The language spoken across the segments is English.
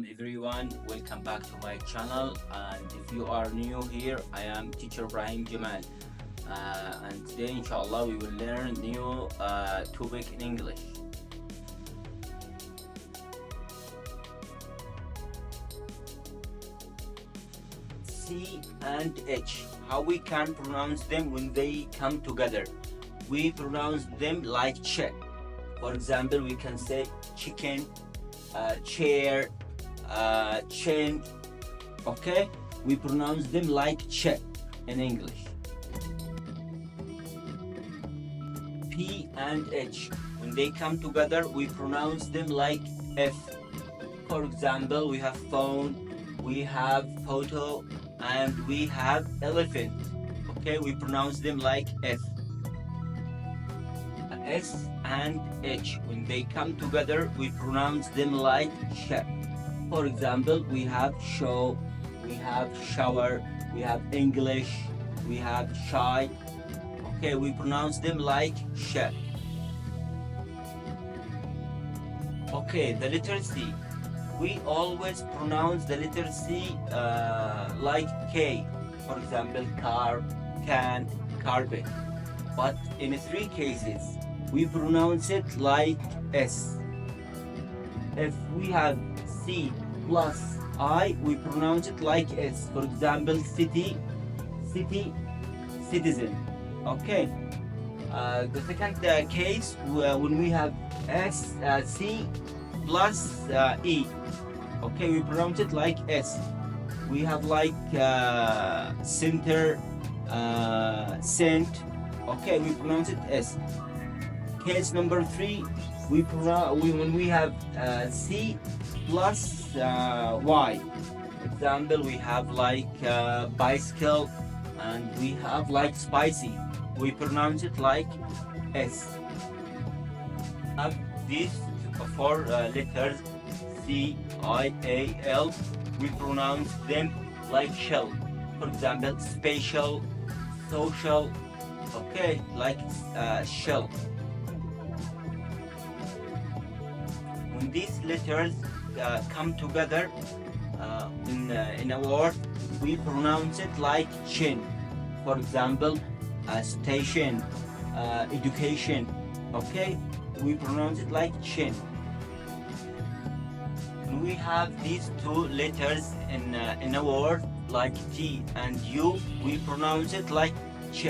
Everyone, welcome back to my channel, and if you are new here, I am teacher Ibrahim Jamal, and today inshallah we will learn new topic in English. C and H, how we can pronounce them when they come together? We pronounce them like check. For example, we can say chicken, chair, chin. Okay, we pronounce them like check in English. P and H, when they come together, we pronounce them like F. For example, we have phone, we have photo, and we have elephant. Okay, we pronounce them like F. S and H, when they come together, we pronounce them like sh. For example, we have show, we have shower, we have English, we have shy. Okay, we pronounce them like sh. Okay, the letter C. We always pronounce the letter C like K. For example, car, can, carpet. But in 3 cases, we pronounce it like S. If we have C plus I, we pronounce it like S. For example, city, citizen. Okay. The second case, when we have C plus E. Okay, we pronounce it like S. We have like center, cent. Okay, we pronounce it S. Case number 3, when we have C plus Y. Example, we have like bicycle, and we have like spicy. We pronounce it like S. Have these 4 letters C, I, A, L. We pronounce them like shell. For example, spatial, social. Okay, like shell. When these letters come together in a word, we pronounce it like chin. For example, station, education. Okay, we pronounce it like chin. When we have these 2 letters in a word like T and U, we pronounce it like ch.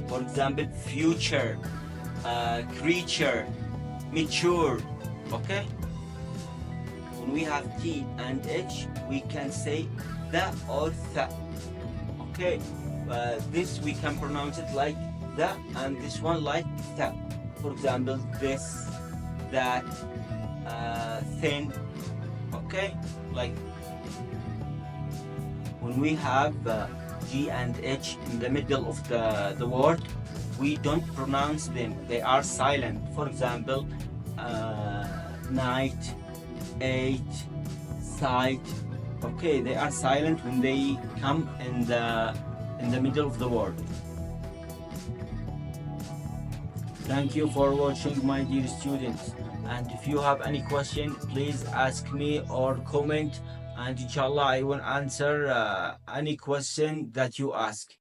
For example, future, creature, mature. Okay, when we have T and H, we can say the or the. Okay, this we can pronounce it like the, and this one like the. For example, this, that, thin. Okay, like when we have G and H in the middle of the word, we don't pronounce them, they are silent. For example, night, eight, sight. Okay, they are silent when they come in the middle of the word. Thank you for watching, my dear students, and if you have any question, please ask me or comment, and inshallah I will answer any question that you ask.